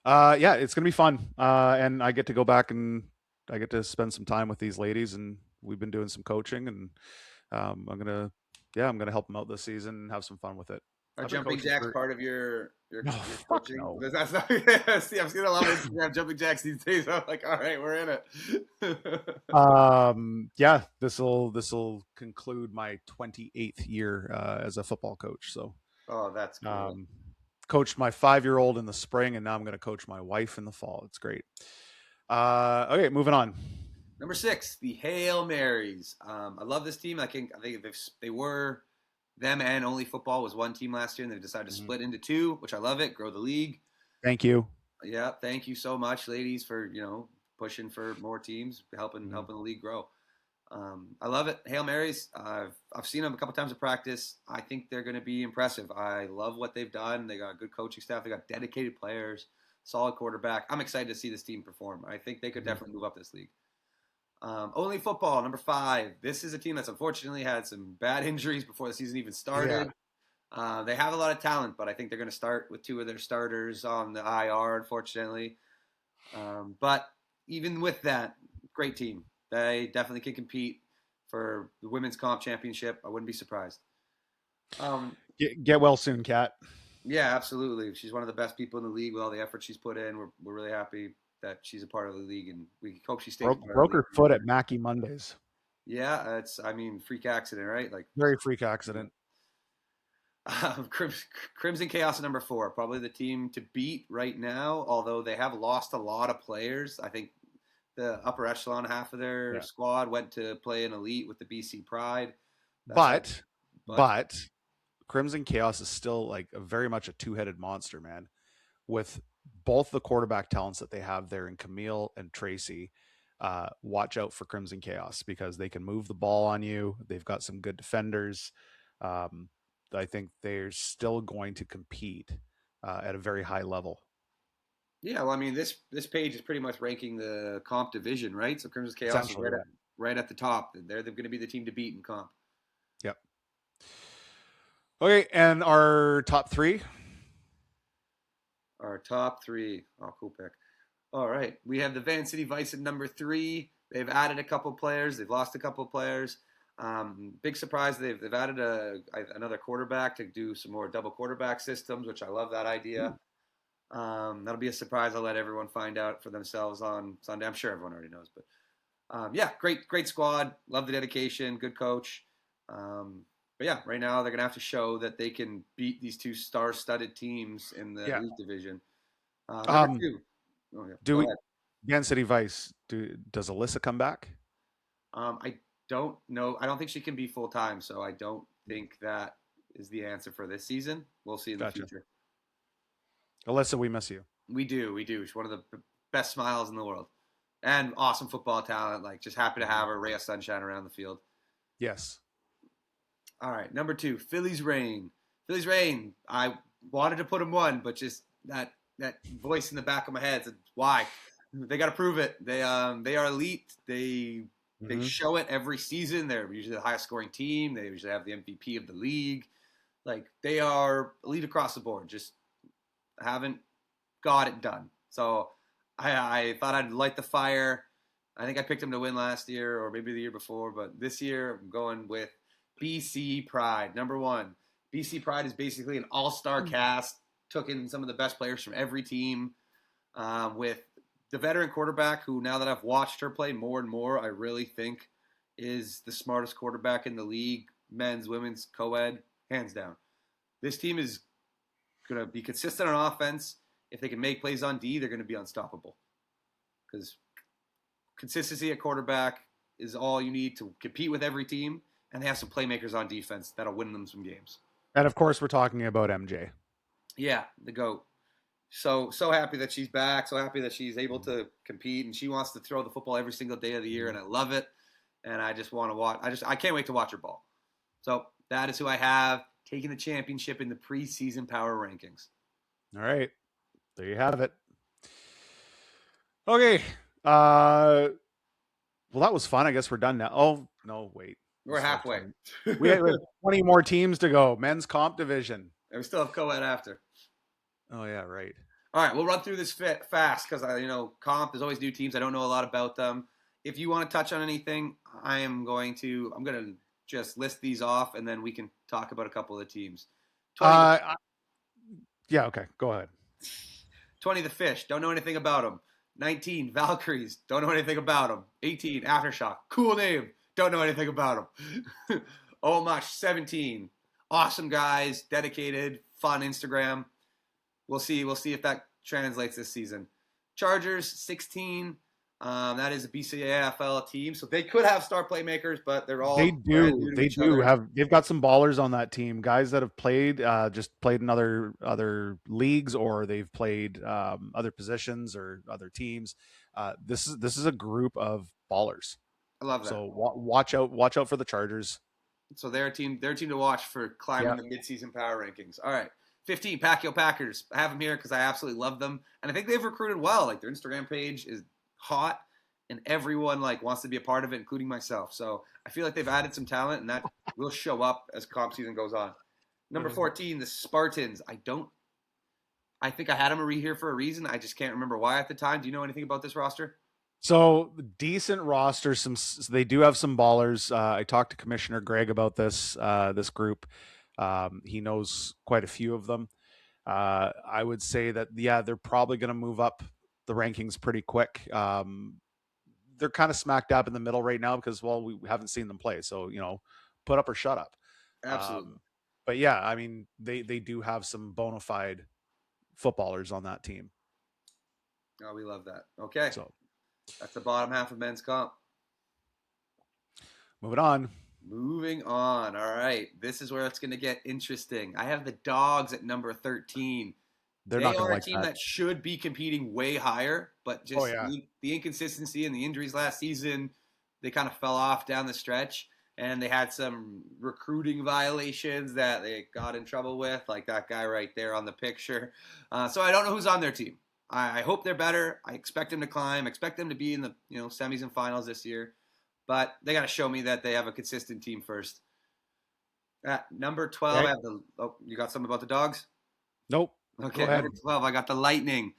Yeah, it's gonna be fun. And I get to go back and I get to spend some time with these ladies, and we've been doing some coaching, and I'm gonna help them out this season and have some fun with it. Are I've been jumping coaching jacks for part of your no, your fuck coaching? no. That's not. See, I'm seeing a lot of Instagram jumping jacks these days. I'm like, all right, we're in it. Yeah, this will conclude my 28th year as a football coach. So, Oh, that's cool. coached my 5-year-old in the spring, and now I'm going to coach my wife in the fall. It's great. Okay, moving on. Number 6, the Hail Marys. I love this team. I think they were them and Only Football was one team last year, and they've decided to split into two, which I love it. Grow the league. Thank you. Yeah, thank you so much, ladies, for pushing for more teams, helping the league grow. I love it. Hail Marys. I've seen them a couple times at practice. I think they're going to be impressive. I love what they've done. They got a good coaching staff. They got dedicated players, solid quarterback. I'm excited to see this team perform. I think they could definitely move up this league. Only Football, number 5. This is a team that's unfortunately had some bad injuries before the season even started. Yeah. They have a lot of talent, but I think they're going to start with 2 of their starters on the IR, unfortunately. But even with that, great team. They definitely can compete for the women's comp championship. I wouldn't be surprised. Get well soon, Kat. Yeah, absolutely. She's one of the best people in the league with all the effort she's put in. We're really happy that she's a part of the league, and we hope she stays. Broke her foot at Mackie Mondays. Yeah, freak accident, right? Like very freak accident. Crimson Chaos at number 4, probably the team to beat right now. Although they have lost a lot of players, I think the upper echelon half of their squad went to play an elite with the BC Pride. But Crimson Chaos is still like very much a 2-headed monster, man. With both the quarterback talents that they have there in Camille and Tracy, watch out for Crimson Chaos because they can move the ball on you. They've got some good defenders. I think they're still going to compete at a very high level. Yeah, well, I mean, this page is pretty much ranking the comp division, right? So Crimson Chaos is right at the top. They're going to be the team to beat in comp. Yep. Okay, and our top 3? Our top 3. Oh, cool pick. All right. We have the Van City Vice at number 3. They've added a couple players. They've lost a couple players. Big surprise. They've added another quarterback to do some more double quarterback systems, which I love that idea. That'll be a surprise. I'll let everyone find out for themselves on Sunday. I'm sure everyone already knows, but yeah, great squad. Love the dedication. Good coach. But yeah, right now they're gonna have to show that they can beat these 2 star-studded teams in the elite division. Number 2. Oh, yeah. Do we? Van City Vice. Does Alyssa come back? I don't know. I don't think she can be full time, so I don't think that is the answer for this season. We'll see in the future. Alyssa, we miss you. We do. She's one of the best smiles in the world, and awesome football talent. Like, just happy to have her, ray of sunshine around the field. Yes. All right, number 2, Phillies Reign. Phillies Reign. I wanted to put them 1, but just that voice in the back of my head said, "Why? They got to prove it. They are elite. They show it every season. They're usually the highest scoring team. They usually have the MVP of the league. Like, they are elite across the board. Just haven't got it done. So I thought I'd light the fire. I think I picked them to win last year or maybe the year before, but this year I'm going with BC Pride, number 1. BC Pride is basically an all-star cast. Took in some of the best players from every team with the veteran quarterback who, now that I've watched her play more and more, I really think is the smartest quarterback in the league, men's, women's, co-ed, hands down. This team is going to be consistent on offense. If they can make plays on D, they're going to be unstoppable. Because consistency at quarterback is all you need to compete with every team, and they have some playmakers on defense that'll win them some games. And of course, we're talking about MJ. Yeah, the GOAT. So happy that she's back. So happy that she's able to compete, and she wants to throw the football every single day of the year, and I love it. And I just want to watch. I can't wait to watch her ball. So that is who I have taking the championship in the preseason power rankings. All right, there you have it. Okay. Well, that was fun. I guess we're done now. Oh no, wait. We're Still have halfway. 20 we have 20 more teams to go. Men's comp division. And we still have co-ed after. Oh yeah, right. All right, we'll run through this fast because comp. There's always new teams. I don't know a lot about them. If you want to touch on anything, I'm going to just list these off, and then we can talk about a couple of the teams. 20, Yeah. Okay. Go ahead. 20 the Fish. Don't know anything about them. 19 Valkyries. Don't know anything about them. 18 Aftershock. Cool name. Don't know anything about them. Oh much. 17. Awesome guys. Dedicated. Fun Instagram. We'll see if that translates this season. Chargers 16. That is a BCAFL team, so they could have star playmakers, but they're all They've got some ballers on that team. Guys that have played just played in other leagues, or they've played other positions or other teams. This is a group of ballers. I love that. So watch out for the Chargers. So they're a team to watch for climbing the midseason power rankings. All right. 15 Pacquiao Packers. I have them here because I absolutely love them, and I think they've recruited well. Like, their Instagram page is hot, and everyone wants to be a part of it, including myself. So I feel like they've added some talent, and that will show up as comp season goes on. Number 14, the Spartans. I think I had them here for a reason. I just can't remember why at the time. Do you know anything about this roster? So decent roster. They do have some ballers. I talked to Commissioner Greg about this group. He knows quite a few of them. I would say that they're probably going to move up the rankings pretty quick. They're kind of smack dab in the middle right now because we haven't seen them play. So put up or shut up. Absolutely. But yeah, I mean they do have some bona fide footballers on that team. Oh, we love that. Okay. So that's the bottom half of men's comp. Moving on. All right. This is where it's going to get interesting. I have the Dogs at number 13. They are a team that should be competing way higher, but just the inconsistency and the injuries last season, they kind of fell off down the stretch, and they had some recruiting violations that they got in trouble with, like that guy right there on the picture. So I don't know who's on their team. I hope they're better. I expect them to climb. I expect them to be in the semis and finals this year. But they got to show me that they have a consistent team first. At number 12, right. I have you got something about the Dogs? Nope. Okay, number 12, I got the Lightning.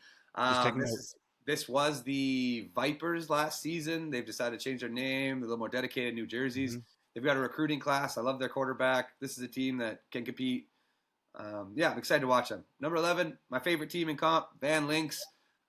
This was the Vipers last season. They've decided to change their name, a little more dedicated, new jerseys. Mm-hmm. They've got a recruiting class. I love their quarterback. This is a team that can compete. I'm excited to watch them. Number 11, my favorite team in comp, Van Lynx.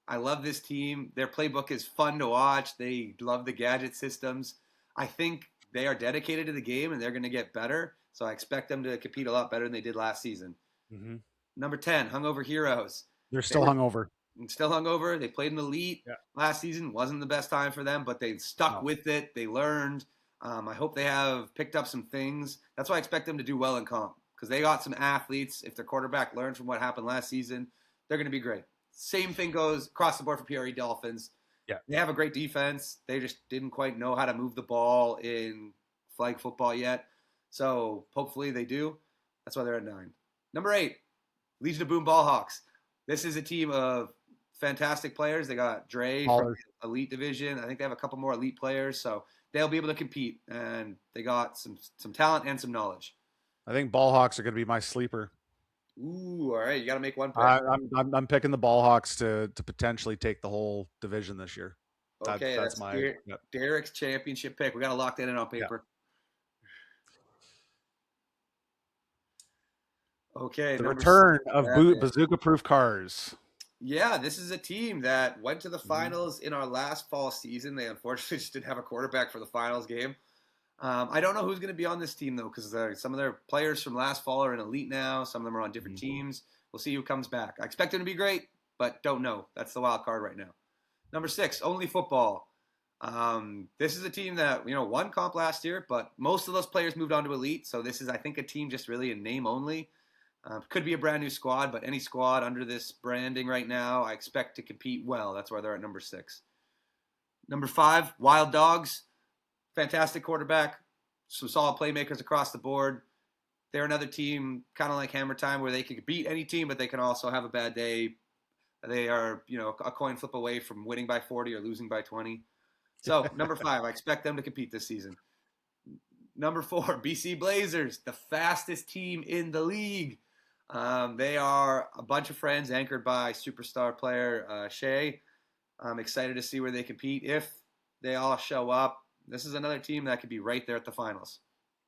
I love this team. Their playbook is fun to watch. They love the gadget systems. I think they are dedicated to the game, and they're going to get better. So I expect them to compete a lot better than they did last season. Mm-hmm. Number 10, Hungover Heroes. They're still hungover. Still hungover. They played in the elite last season. Wasn't the best time for them, but they stuck with it. They learned. I hope they have picked up some things. That's why I expect them to do well in comp, because they got some athletes. If their quarterback learned from what happened last season, they're going to be great. Same thing goes across the board for PRE Dolphins. Yeah, they have a great defense. They just didn't quite know how to move the ball in flag football yet. So hopefully they do. That's why they're at 9. Number 8, Legion of Boom Ballhawks. This is a team of fantastic players. They got Dre from the Elite Division. I think they have a couple more elite players, so they'll be able to compete. And they got some talent and some knowledge. I think Ballhawks are going to be my sleeper. Ooh, all right. You got to make one pick. I'm picking the Ballhawks to potentially take the whole division this year. Okay, that's my Derek's championship pick. We got to lock that in on paper. Yeah. Okay. The return of bazooka-proof cars. Yeah, this is a team that went to the finals in our last fall season. They unfortunately just didn't have a quarterback for the finals game. I don't know who's going to be on this team, though, because some of their players from last fall are in elite now. Some of them are on different teams. We'll see who comes back. I expect them to be great, but don't know. That's the wild card right now. Number 6, Only Football. This is a team that won comp last year, but most of those players moved on to elite. So this is, I think, a team just really in name only. Could be a brand new squad, but any squad under this branding right now, I expect to compete well. That's why they're at number 6. Number 5, Wild Dogs. Fantastic quarterback, some solid playmakers across the board. They're another team, kind of like Hammer Time, where they can beat any team, but they can also have a bad day. They are, a coin flip away from winning by 40 or losing by 20. So, number 5, I expect them to compete this season. Number 4, BC Blazers, the fastest team in the league. They are a bunch of friends anchored by superstar player Shea. I'm excited to see where they compete if they all show up. This is another team that could be right there at the finals.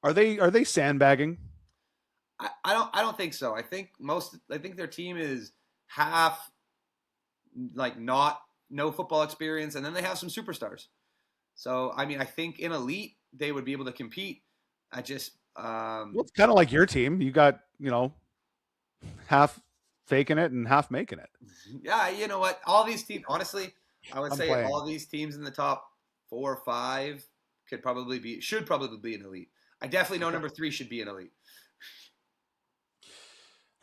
Are they sandbagging? I don't think so. I think their team is half like not no football experience, and then they have some superstars. So I mean, I think in elite they would be able to compete. I just Well, it's kind of like your team. You got, half faking it and half making it. yeah, you know what? All these teams, honestly, I would I'm say playing. all these teams in the top 4 or 5 should probably be an elite. I definitely know Okay. number 3 should be an elite.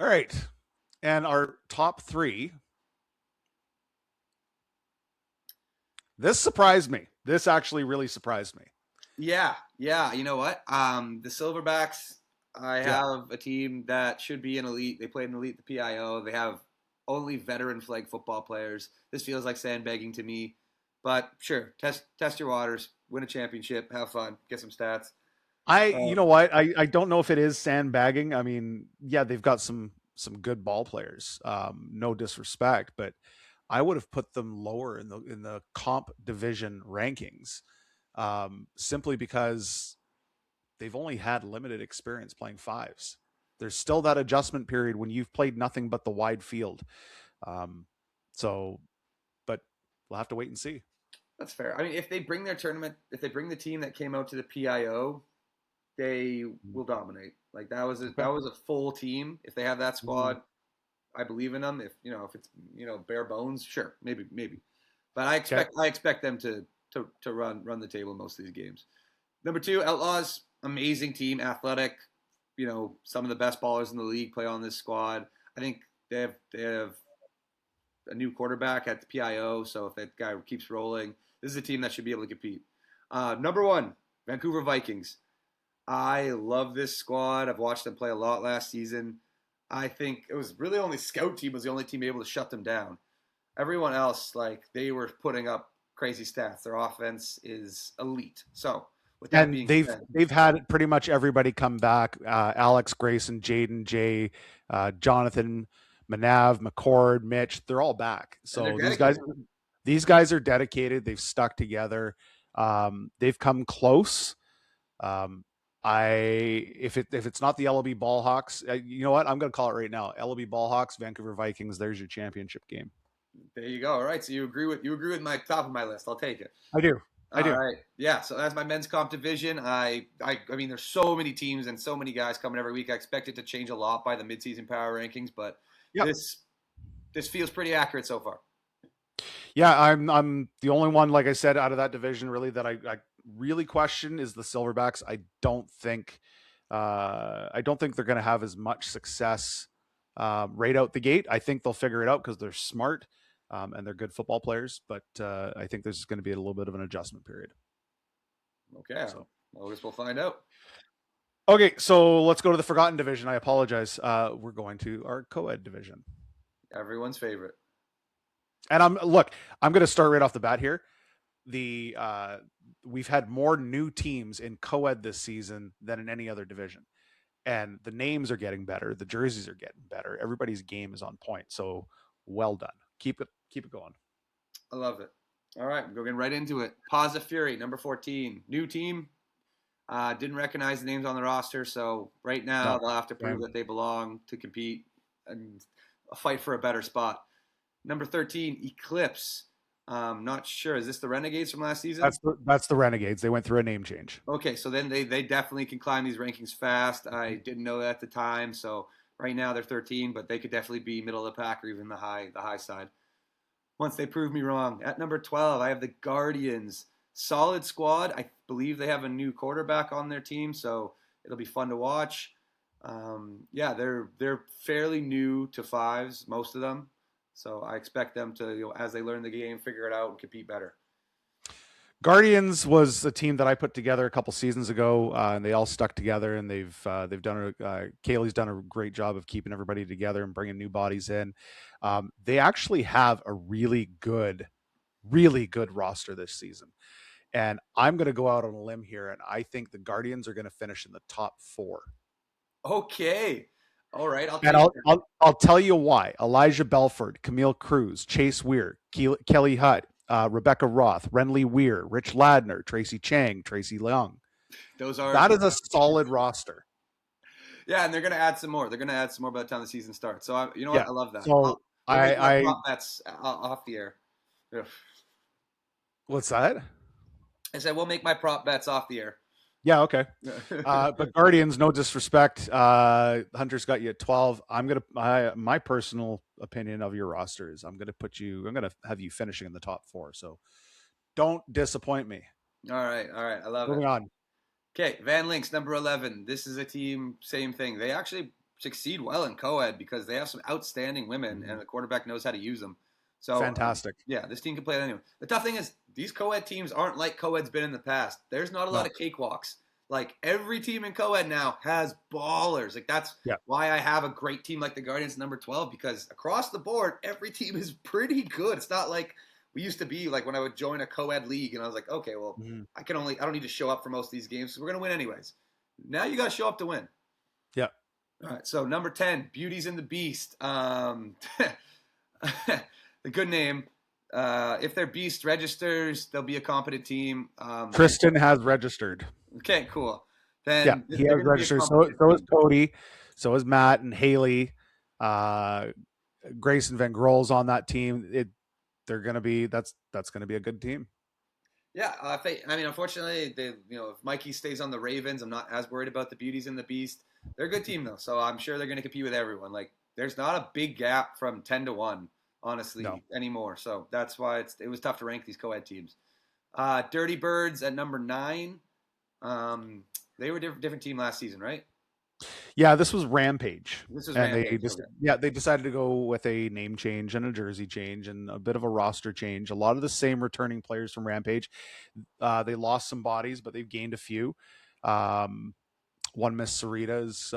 All right. And our top 3. This surprised me. This actually really surprised me. Yeah. You know what? The Silverbacks. I have a team that should be an elite. They played an elite at the PIO. They have only veteran flag football players. This feels like sandbagging to me, but sure, test your waters, win a championship, have fun, get some stats. You know what? I don't know if it is sandbagging. I mean, yeah, they've got some good ball players. No disrespect, but I would have put them lower in the comp division rankings, simply because they've only had limited experience playing fives. There's still that adjustment period when you've played nothing but the wide field. So, but we'll have to wait and see. That's fair. I mean, if they bring the team that came out to the PIO, they will dominate. Like that was a full team. If they have that squad, I believe in them. If it's bare bones, sure, maybe. But I expect them to run the table in most of these games. Number 2, Outlaws, amazing team, athletic. Some of the best ballers in the league play on this squad. I think they have a new quarterback at the PIO, so if that guy keeps rolling, this is a team that should be able to compete. Number 1, Vancouver Vikings. I love this squad. I've watched them play a lot last season. I think it was really only Scout Team was the only team able to shut them down. Everyone else, they were putting up crazy stats. Their offense is elite. So with that being said, they've had pretty much everybody come back. Alex Grayson, Jaden Jay, Jonathan, Manav, McCord, Mitch, they're all back. So these guys are dedicated. They've stuck together. They've come close. If it's not the LOB Ballhawks, you know what? I'm going to call it right now. LOB Ballhawks, Vancouver Vikings. There's your championship game. There you go. All right. So you agree with my top of my list. I'll take it. I do. All right. Yeah. So that's my men's comp division. I mean, there's so many teams and so many guys coming every week. I expect it to change a lot by the midseason power rankings, but this feels pretty accurate so far. Yeah, I'm the only one, like I said, out of that division really that I really question is the Silverbacks. I don't think they're going to have as much success right out the gate. I think they'll figure it out because they're smart and they're good football players. But I think there's going to be a little bit of an adjustment period. Okay, so I guess we'll find out. Okay, so let's go to the forgotten division. I apologize. We're going to our co-ed division. Everyone's favorite. And I'm going to start right off the bat here. We've had more new teams in co-ed this season than in any other division, and the names are getting better. The jerseys are getting better. Everybody's game is on point. So well done. Keep it going. I love it. All right, we're going right into it. Paws of Fury, number 14, new team. Didn't recognize the names on the roster, so right now they'll have to prove that they belong to compete and fight for a better spot. Number 13, Eclipse. Not sure. Is this the Renegades from last season? That's the Renegades. They went through a name change. Okay, so then they definitely can climb these rankings fast. I didn't know that at the time. So right now they're 13, but they could definitely be middle of the pack or even the high side. Once they prove me wrong. At number 12, I have the Guardians. Solid squad. I believe they have a new quarterback on their team, so it'll be fun to watch. They're fairly new to fives, most of them. So I expect them to, as they learn the game, figure it out and compete better. Guardians was a team that I put together a couple seasons ago, and they all stuck together. And they've done Kaylee's done a great job of keeping everybody together and bringing new bodies in. They actually have a really good roster this season, And I'm going to go out on a limb here, and I think the Guardians are going to finish in the top 4. Okay. All right. I'll And take that. I'll tell you why. Elijah Belford, Camille Cruz, Chase Weir, Kelly Hutt, Rebecca Roth, Renly Weir, Rich Ladner, Tracy Chang, Tracy Leung. Those are That is a solid roster. Yeah, and they're gonna add some more. They're gonna add some more by the time the season starts. So you know what? Yeah. I love that. So We'll make my I prop bets off the air. Ugh. what's that? I said we'll make my prop bets off the air. Yeah, okay. But Guardians, no disrespect. Hunter's got you at 12. My personal opinion of your roster is I'm gonna have you finishing in the top 4. So don't disappoint me. All right. I love Moving it. on. Okay, Van Links, number 11. This is a team, same thing. They actually succeed well in co-ed because they have some outstanding women, and the quarterback knows how to use them. So Fantastic. yeah, this team can play it anyway. The tough thing is these co-ed teams aren't like co-ed's been in the past. There's not a lot of cakewalks. Like every team in co-ed now has ballers. Like that's why I have a great team like the Guardians number 12, because across the board, every team is pretty good. It's not like we used to be like when I would join a co-ed league and I was like, okay, well, I don't need to show up for most of these games, so we're going to win anyways. Now you got to show up to win. Yeah. All right. So number 10, Beauties and the Beast. The good name. If their Beast registers, they'll be a competent team. Tristan has registered. Okay, cool. Then he has registered. So is Cody. So is Matt and Haley. Grayson Van Grol's on that team. They're gonna be that's gonna be a good team. Yeah, unfortunately, if Mikey stays on the Ravens, I'm not as worried about the Beauties and the Beast. They're a good team though, so I'm sure they're going to compete with everyone. Like, there's not a big gap from 10-1, honestly, anymore. So that's why it was tough to rank these co-ed teams. Dirty Birds at number 9. They were a different team last season, right? Yeah, this was Rampage. They decided to go with a name change and a jersey change and a bit of a roster change. A lot of the same returning players from Rampage. They lost some bodies, but they've gained a few. One Miss Sarita is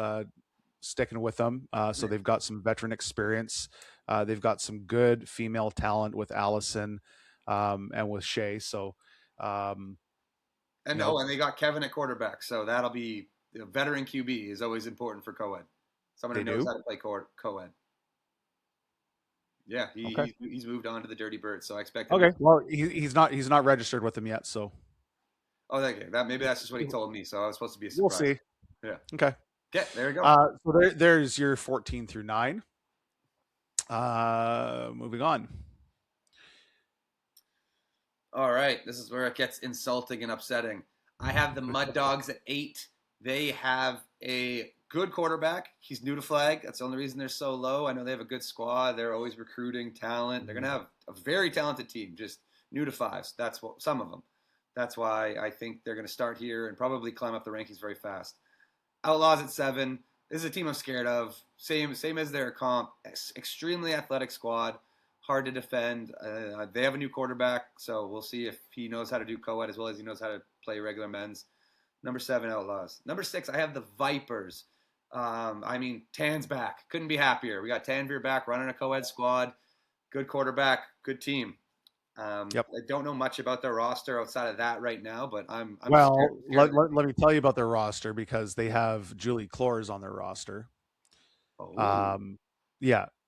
sticking with them, so they've got some veteran experience. They've got some good female talent with Allison and with Shay. So, and they got Kevin at quarterback, so that'll be. Veteran QB is always important for co-ed. Someone who knows how to play co-ed. Yeah, he's moved on to the Dirty Birds, so I expect. Okay, well, he's not registered with them yet, so. Oh, okay. Maybe that's just what he told me. So I was supposed to be a surprise. We'll see. Yeah. Okay. Okay, there we go. So there's your 14 through 9. Moving on. All right, this is where it gets insulting and upsetting. I have the Mud Dogs at 8. They have a good quarterback. He's new to flag. That's the only reason they're so low. I know they have a good squad. They're always recruiting talent. They're going to have a very talented team, just new to fives. That's what some of them. That's why I think they're going to start here and probably climb up the rankings very fast. Outlaws at 7. This is a team I'm scared of. Same as their comp. Extremely athletic squad. Hard to defend. They have a new quarterback, so we'll see if he knows how to do co-ed as well as he knows how to play regular men's. Number 7, Outlaws. Number 6, I have the Vipers. Tan's back. Couldn't be happier. We got Tanvir back running a co-ed squad. Good quarterback. Good team. I don't know much about their roster outside of that right now, but I'm scared. Let me tell you about their roster because they have Julie Clores on their roster. Oh.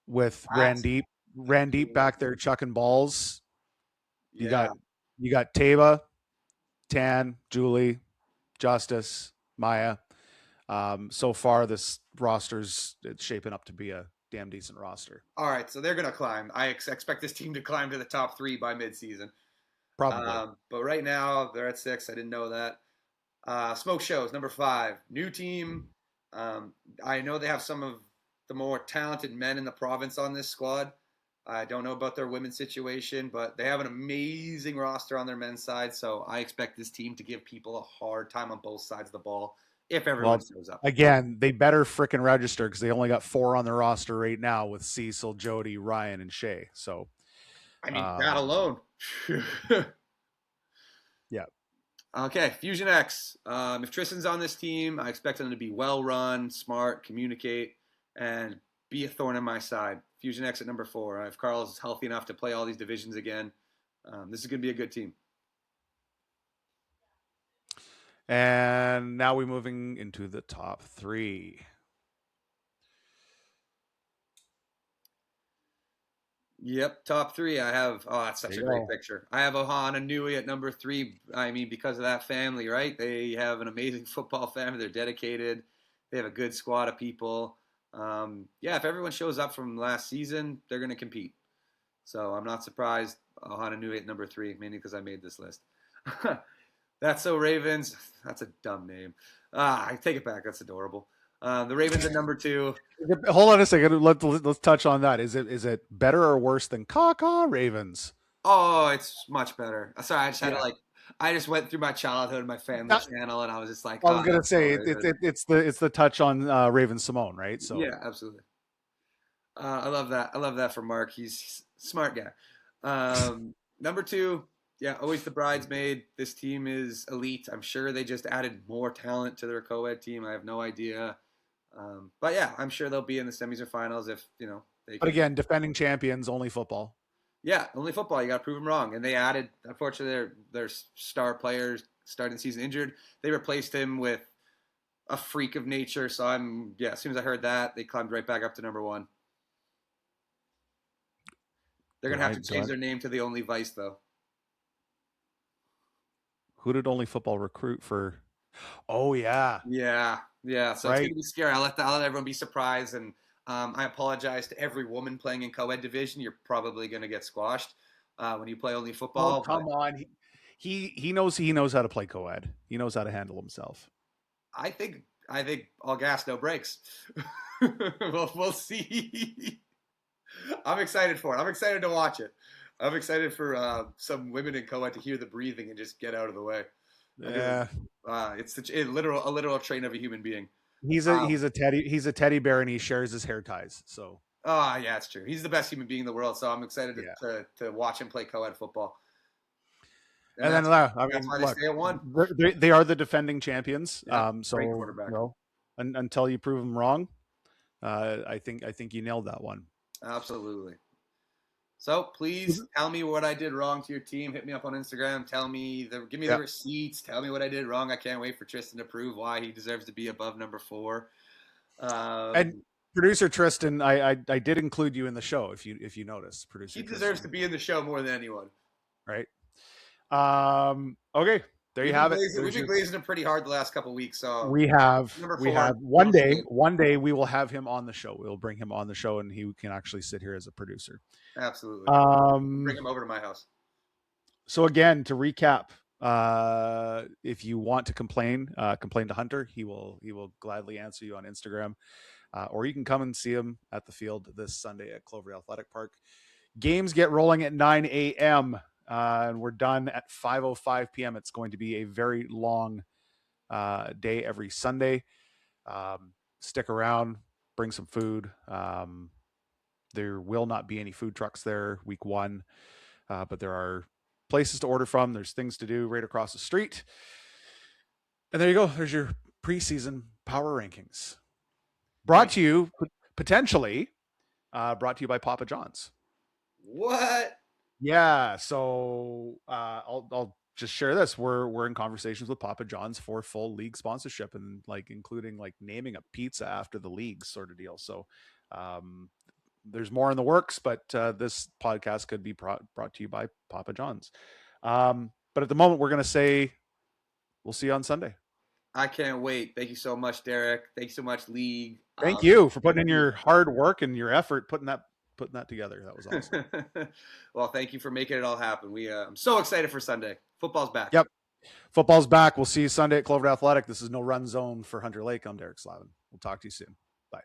With Randeep back there chucking balls. You got Taba, Tan, Julie, Justice, Maya. So far, this roster's shaping up to be a damn decent roster. All right, so they're going to climb. I expect this team to climb to the top 3 by midseason. Probably. But right now, they're at 6. I didn't know that. Smoke Shows, number 5. New team. I know they have some of the more talented men in the province on this squad. I don't know about their women's situation, but they have an amazing roster on their men's side, so I expect this team to give people a hard time on both sides of the ball if everyone shows up. Again, they better freaking register because they only got 4 on their roster right now with Cecil, Jody, Ryan, and Shay. So, that alone. Yeah. Okay, Fusion X. If Tristan's on this team, I expect them to be well-run, smart, communicate, and be a thorn in my side. Fusion X at number 4. If Carl's healthy enough to play all these divisions again, this is going to be a good team. And now we're moving into the top 3. Yep, top 3. I have. Oh, that's such There a you great go. picture. I have Ohana Nui at number 3. I mean, because of that family, right? They have an amazing football family. They're dedicated. They have a good squad of people. Yeah, if everyone shows up from last season, they're going to compete. So I'm not surprised Ohana Nui at number 3, mainly because I made this list. That's so Ravens. That's a dumb name. I take it back. That's adorable. The Ravens at number 2. Hold on a second. Let's touch on that. Is it better or worse than Caw Ravens? Oh, it's much better. Sorry, I just had Yeah. to I just went through my childhood, my family channel, and I was just like, I was oh, gonna that's so say Ravens. it's the touch on Raven Simone, right? So Yeah, absolutely. I love that. I love that for Mark. He's a smart guy. Number 2, yeah, always the bridesmaid. This team is elite. I'm sure they just added more talent to their co-ed team. I have no idea. But yeah, I'm sure they'll be in the semis or finals if they. But again, defending champions, only football. Yeah, only football. You got to prove them wrong. And they added, unfortunately, their star players starting the season injured. They replaced him with a freak of nature. So as soon as I heard that, they climbed right back up to number 1. They're going to have to change their name to the Only Vice, though. Who did only football recruit for? Oh, yeah. Yeah. So right. It's going to be scary. I'll let everyone be surprised. And I apologize to every woman playing in co-ed division. You're probably going to get squashed when you play only football. Oh, come on. He knows how to play co-ed. He knows how to handle himself. I think all gas, no brakes. We'll see. I'm excited for it. I'm excited to watch it. I'm excited for some women in co-ed to hear the breathing and just get out of the way. Yeah. It's a literal train of a human being. He's a teddy bear and he shares his hair ties. So. Yeah, it's true. He's the best human being in the world. So I'm excited to watch him play co-ed football. And then that's why they stay at 1. They are the defending champions. Yeah, so great quarterback. Until you prove them wrong, I think you nailed that one. Absolutely. So please tell me what I did wrong to your team. Hit me up on Instagram. Give me the receipts. Tell me what I did wrong. I can't wait for Tristan to prove why he deserves to be above number 4. And producer Tristan, I did include you in the show. If you notice, producer, he deserves to be in the show more than anyone. Right. Okay. There you have it. We've been glazing him pretty hard the last couple of weeks. So we have one day we will have him on the show. We'll bring him on the show and he can actually sit here as a producer. Absolutely. Bring him over to my house. So again, to recap, if you want to complain to Hunter. He will gladly answer you on Instagram, or you can come and see him at the field this Sunday at Cloverdale Athletic Park. Games get rolling at 9 a.m. And we're done at 5:05 p.m. It's going to be a very long day every Sunday. Stick around, bring some food. There will not be any food trucks there week 1, but there are places to order from. There's things to do right across the street. And there you go. There's your preseason power rankings. Brought to you by Papa John's. What? Yeah, so I'll just share this. We're in conversations with Papa John's for full league sponsorship and including naming a pizza after the league sort of deal. So there's more in the works, but this podcast could be brought to you by Papa John's. But at the moment, we're going to say we'll see you on Sunday. I can't wait. Thank you so much, Derek. Thank you so much, League. Thank you for putting in your hard work and your effort putting that together. That was awesome. Well, thank you for making it all happen. I'm so excited for Sunday. Football's back. Yep. Football's back. We'll see you Sunday at Cloverdale Athletic. This is No Run Zone for Hunter Lake. I'm Derek Slavin. We'll talk to you soon. Bye.